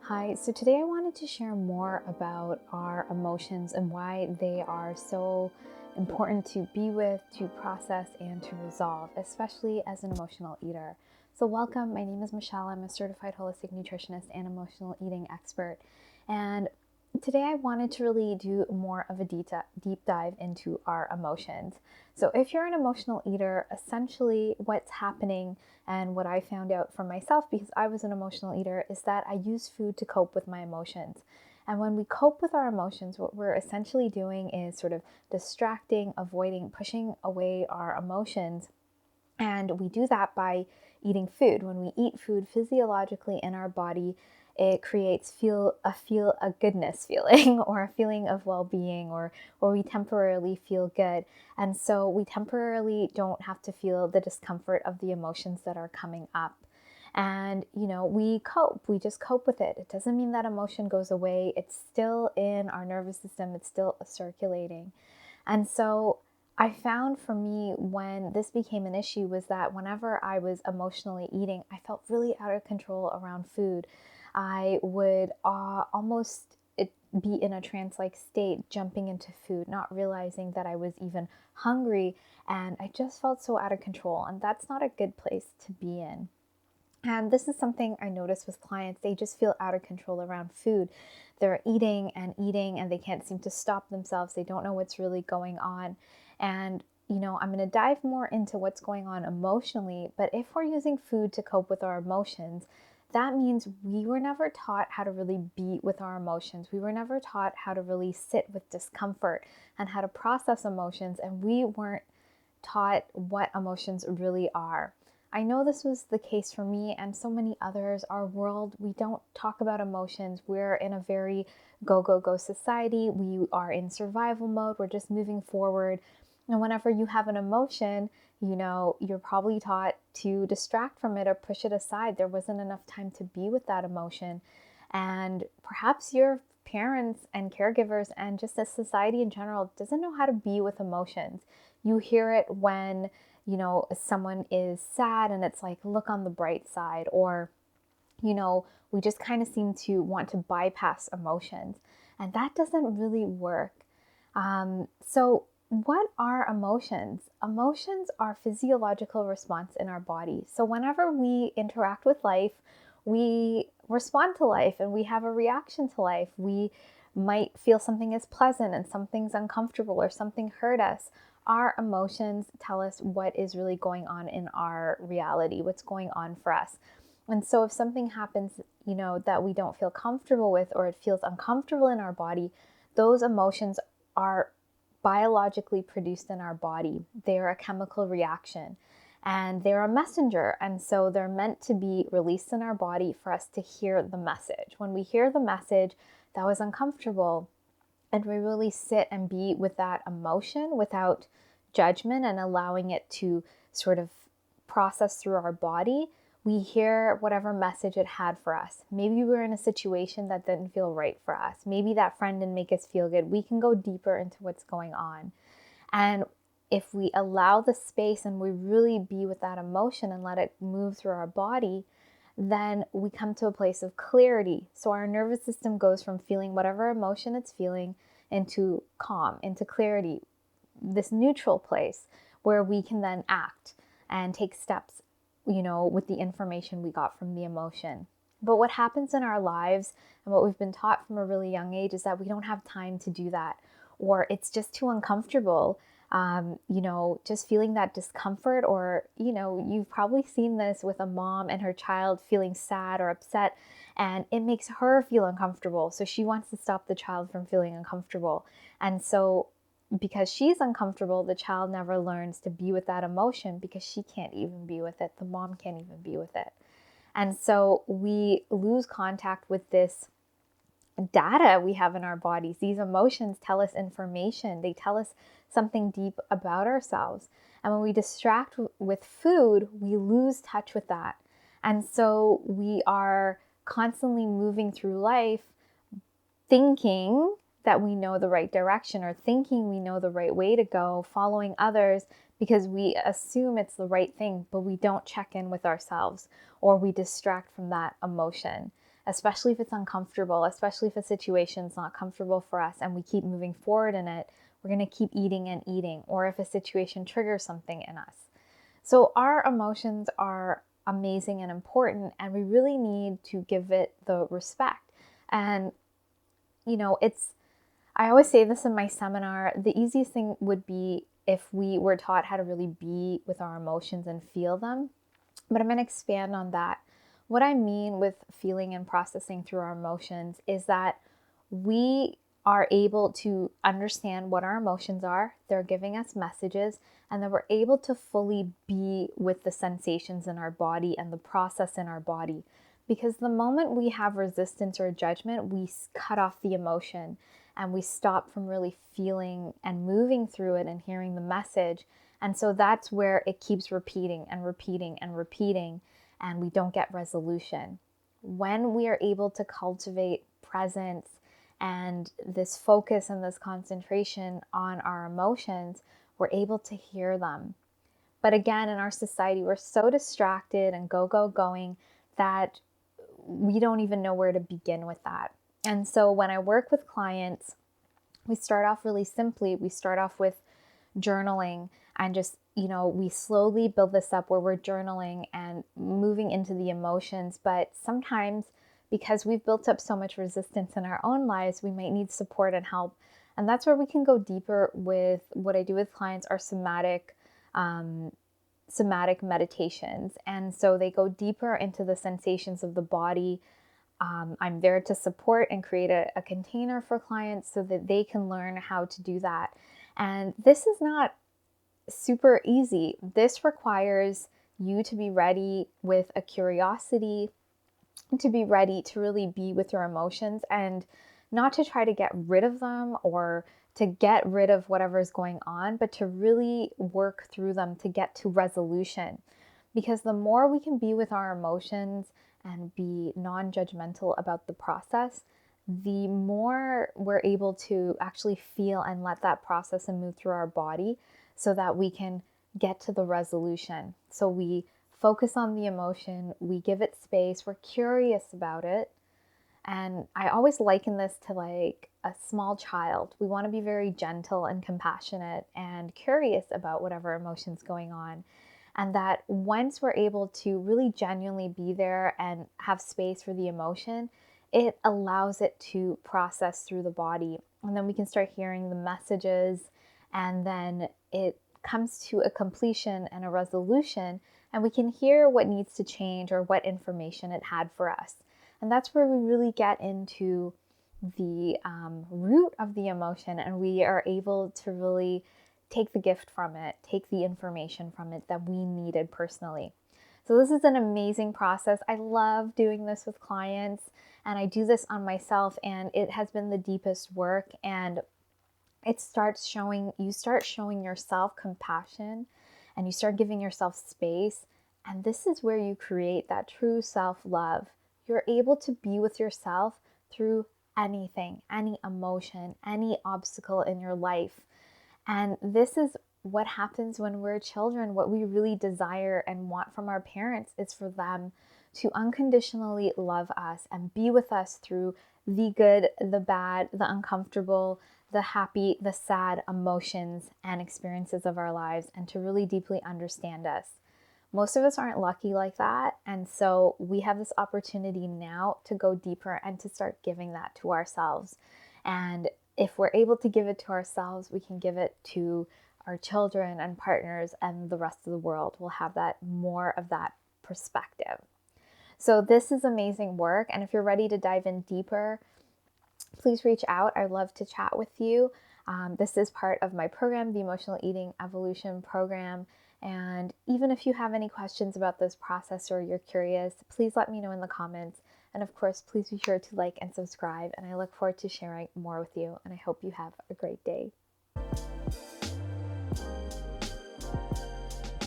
Hi, so today I wanted to share more about our emotions and why they are so important to be with, to process, and to resolve, especially as an emotional eater. So, welcome. My name is Michelle. I'm a certified holistic nutritionist and emotional eating expert. And today I wanted to really do more of a deep dive into our emotions. So, if you're an emotional eater, essentially what's happening and what I found out for myself, because I was an emotional eater, is that I use food to cope with my emotions. And when we cope with our emotions, what we're essentially doing is sort of distracting, avoiding, pushing away our emotions. And we do that by eating food. When we eat food physiologically in our body, it creates a goodness feeling or a feeling of well-being, or we temporarily feel good. And so we temporarily don't have to feel the discomfort of the emotions that are coming up. And, we cope. We just cope with it. It doesn't mean that emotion goes away. It's still in our nervous system. It's still circulating. And so I found for me when this became an issue was that whenever I was emotionally eating, I felt really out of control around food. I would almost be in a trance-like state, jumping into food, not realizing that I was even hungry. And I just felt so out of control. And that's not a good place to be in. And this is something I notice with clients. They just feel out of control around food. They're eating and they can't seem to stop themselves. They don't know what's really going on. And, I'm going to dive more into what's going on emotionally. But if we're using food to cope with our emotions, that means we were never taught how to really be with our emotions. We were never taught how to really sit with discomfort and how to process emotions. And we weren't taught what emotions really are. I know this was the case for me and so many others. Our world, we don't talk about emotions. We're in a very go, go, go society. We are in survival mode. We're just moving forward. And whenever you have an emotion, you're probably taught to distract from it or push it aside. There wasn't enough time to be with that emotion. And perhaps your parents and caregivers and just a society in general doesn't know how to be with emotions. You hear it when someone is sad and it's like, look on the bright side, or, we just kind of seem to want to bypass emotions. And that doesn't really work. So, what are emotions? Emotions are physiological response in our body. So, whenever we interact with life, we respond to life and we have a reaction to life. We might feel something is pleasant and something's uncomfortable or something hurt us. Our emotions tell us what is really going on in our reality, what's going on for us. And so if something happens, that we don't feel comfortable with, or it feels uncomfortable in our body, those emotions are biologically produced in our body. They're a chemical reaction and they're a messenger. And so they're meant to be released in our body for us to hear the message. When we hear the message that was uncomfortable, and we really sit and be with that emotion without judgment and allowing it to sort of process through our body, we hear whatever message it had for us. Maybe we're in a situation that didn't feel right for us. Maybe that friend didn't make us feel good. We can go deeper into what's going on. And if we allow the space and we really be with that emotion and let it move through our body, then we come to a place of clarity. So our nervous system goes from feeling whatever emotion it's feeling into calm, into clarity, this neutral place where we can then act and take steps, with the information we got from the emotion. But what happens in our lives and what we've been taught from a really young age is that we don't have time to do that, or it's just too uncomfortable. Just feeling that discomfort, or, you've probably seen this with a mom and her child feeling sad or upset, and it makes her feel uncomfortable. So she wants to stop the child from feeling uncomfortable. And so because she's uncomfortable, the child never learns to be with that emotion because she can't even be with it. The mom can't even be with it. And so we lose contact with this data we have in our bodies. These emotions tell us information. They tell us something deep about ourselves. And when we distract with food, we lose touch with that. And so we are constantly moving through life thinking that we know the right direction, or thinking we know the right way to go, following others because we assume it's the right thing, but we don't check in with ourselves, or we distract from that emotion. especially if it's uncomfortable, especially if a situation's not comfortable for us and we keep moving forward in it, we're going to keep eating and eating, or if a situation triggers something in us. So our emotions are amazing and important, and we really need to give it the respect. And, I always say this in my seminar, the easiest thing would be if we were taught how to really be with our emotions and feel them. But I'm going to expand on that. What I mean with feeling and processing through our emotions is that we are able to understand what our emotions are. They're giving us messages, and then we're able to fully be with the sensations in our body and the process in our body. Because the moment we have resistance or judgment, we cut off the emotion and we stop from really feeling and moving through it and hearing the message. And so that's where it keeps repeating and repeating and repeating, and we don't get resolution. When we are able to cultivate presence and this focus and this concentration on our emotions, we're able to hear them. But again, in our society, we're so distracted and going that we don't even know where to begin with that. And so when I work with clients, we start off really simply. We start off with journaling and just, we slowly build this up where we're journaling and moving into the emotions. But sometimes, because we've built up so much resistance in our own lives, we might need support and help. And that's where we can go deeper with what I do with clients are somatic meditations. And so they go deeper into the sensations of the body. I'm there to support and create a container for clients so that they can learn how to do that. And this is not super easy. This requires you to be ready with a curiosity, to be ready to really be with your emotions and not to try to get rid of them or to get rid of whatever's going on, but to really work through them to get to resolution. Because the more we can be with our emotions and be non-judgmental about the process, the more we're able to actually feel and let that process and move through our body so that we can get to the resolution. So we focus on the emotion, we give it space, we're curious about it. And I always liken this to like a small child. We want to be very gentle and compassionate and curious about whatever emotion's going on. And that once we're able to really genuinely be there and have space for the emotion, it allows it to process through the body. And then we can start hearing the messages, and then it comes to a completion and a resolution, and we can hear what needs to change or what information it had for us. And that's where we really get into the root of the emotion, and we are able to really take the gift from it, take the information from it that we needed personally. So this is an amazing process. I love doing this with clients, and I do this on myself, and it has been the deepest work. And you start showing yourself compassion, and you start giving yourself space. And this is where you create that true self-love. You're able to be with yourself through anything, any emotion, any obstacle in your life. And this is what happens when we're children. What we really desire and want from our parents is for them to unconditionally love us and be with us through the good, the bad, the uncomfortable, the happy, the sad emotions and experiences of our lives, and to really deeply understand us. Most of us aren't lucky like that, and so we have this opportunity now to go deeper and to start giving that to ourselves. And if we're able to give it to ourselves, we can give it to our children and partners, and the rest of the world will have that more of that perspective. So this is amazing work, and if you're ready to dive in deeper, please reach out. I'd love to chat with you. This is part of my program, the Emotional Eating Evolution Program. And even if you have any questions about this process or you're curious, please let me know in the comments. And of course, please be sure to like and subscribe. And I look forward to sharing more with you. And I hope you have a great day.